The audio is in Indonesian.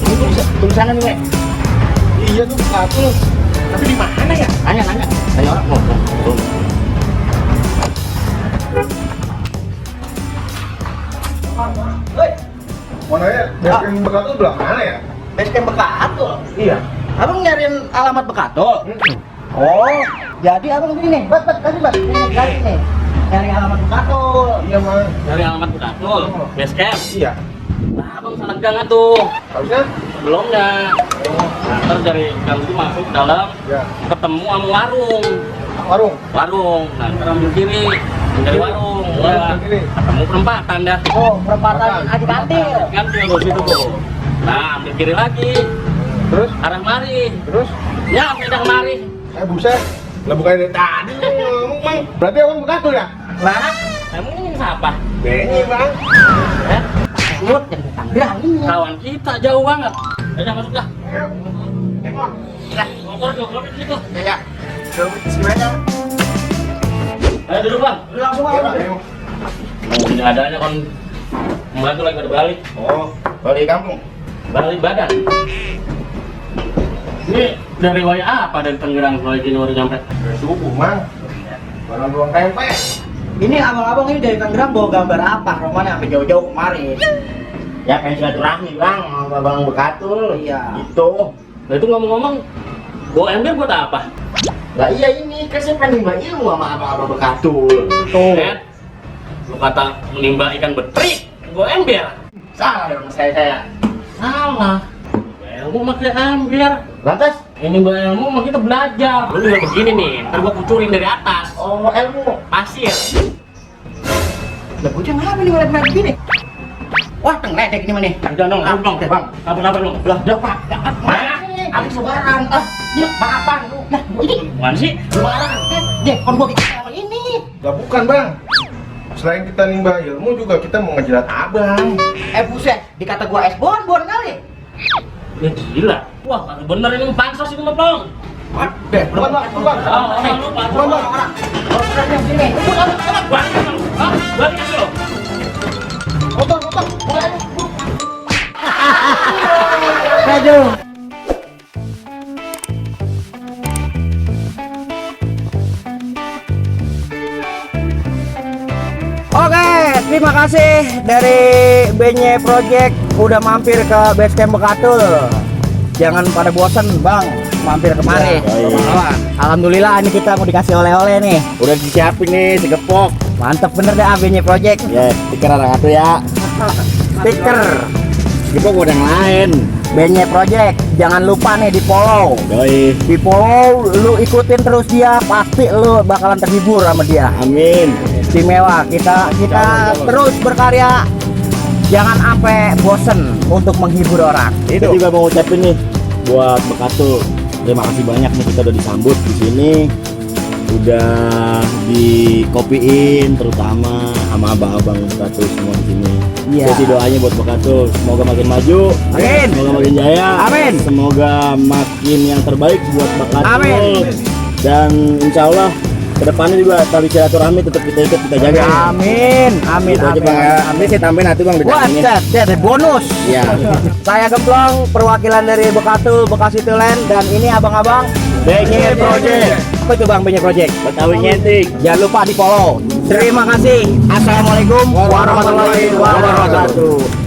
Ini tulisannya nih, Wek. Iya tuh Bekatul. Tapi di mana ya? Nanya. Tanya orang ngomong. Hei, mana ya? Basecamp Bekatul belah mana ya? Basecamp Bekatul. Iya. Abang nyariin alamat Bekatul. Oh, jadi abang begini nih, kasih ini garis nih. Nyari alamat Bekatul. Iya Mang. Dari alamat Bekatul, basecamp. Iya. Nah, abang salah gang tuh. Harusnya? Sebelumnya. Nah, ntar dari gang itu masuk dalam, Ya. ketemu sama warung. Warung. Nah, ntar ambil kiri, dari warung. Oh, Ya. kiri. Ketemu perempatan dah. Oh, perempatan Aji Kantil. Ganti tuh situ tuh. Nah, ambil kiri lagi, Terus? arah mari. Terus? Nyampe dah kemari. Buset. Lah bukan dari tadi lu ngomong Mang. Berarti abang Bekatul ya? Nah, emang ini siapa? Benny Bang. Ya, Mut yang Tangerang ini. kawan kita jauh banget. Ayo masuk dah. Tengok. Nah, motor di situ. Ya. Semuanya. Ayo duduk bang. Langsung Ya, aja. Bang. Ayo. Ini adanya kan membantu lagi pada balik. Oh, balik kampung. Balik badan. Ini dari waya apa dari Tangerang kalau gini baru nyampe? Dari subuh Mang. Barang doang tempe. Ini abang-abang ini dari Tangerang bawa gambar apa? Romannya sampai jauh-jauh kemari. Ya pengen silaturahmi bang, sama Bang Bekatul. Iya. Itu. Nah itu ngomong-ngomong, bawa ember buat apa? Lah iya ini, kan saya pengen nimba ilmu sama abang Bekatul. Tuh. Ed, lu kata menimba ikan betrik, bawa ember. Salah dong saya. Salah. Ilmu makai ember. Lantas? Ini bawa ilmu mah kita belajar. Lu juga begini nih, ntar gua kucurin dari atas. Oh ilmu. Pasir. Lah bocah ngapa nih ngeliat begini? Wah, tengledek ini mah nih. Jangan dong, Bang, bang. Bang. Apa lu? Lah dapat. Mana? Aku sebarang. Ya maafan lu. Nah, ini Mana sih? Sebarang. deh, kon gua bikin sama ini. Lah bukan Bang. Selain kita nimba ilmu juga kita mau ngejilat abang. Buset, dikata gua es bonbon kali. Ya gila. Wah, bener ini pansos ini mah bang. Deh, bukan Bang, bukan. Bukan bang. Kalau keren sini. Balik aja lo. Motor. Aduh. Oke, terima kasih dari Benye Project udah mampir ke Basecamp Bekatul. Jangan pada bosan bang, mampir kemari. Alhamdulillah ini kita mau dikasih oleh-oleh nih. Udah disiapin nih segepok. Mantep bener deh Benye Project. Ya, stiker anak atu ya. Stiker Segepok udah yang lain. Benye Project, jangan lupa nih di follow. Doi. Di follow, lu ikutin terus dia, pasti lu bakalan terhibur sama dia. Amin. Istimewa, kita terus berkarya, jangan sampai bosen untuk menghibur orang. Kita juga mau ucapin nih buat Bekatul. Terima kasih banyak nih kita udah disambut di sini. Udah dikopiin terutama sama abang-abang Bekatul semua di sini. Iya. Jadi doanya buat Bekatul semoga makin maju. Amin. Semoga makin jaya. Amin. Semoga makin yang terbaik buat Bekatul. Amin. Dan insya Allah kedepannya juga tali silaturahmi tetap kita ikut kita jaga. Amin, amin, Gitu aja, Bang. amin. Amin saya tambahin nanti bang di Wah, dalamnya. ada bonus. Ya. Saya Gemplong, perwakilan dari Bekatul, Bekasi Tulen, dan ini abang-abang Benye Project. Apa itu bang Benye Project? Betawi nyentik. Jangan lupa di follow. Terima kasih. Assalamualaikum warahmatullahi wabarakatuh.